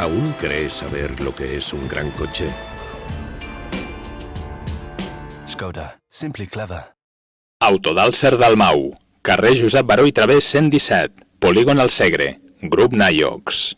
¿Aún crees saber lo que es un gran coche? Skoda. Simply clever. Autodàlser Dalmau. Carrer Josep Baró i Través 117. Polígon El Segre. Grup Naiox.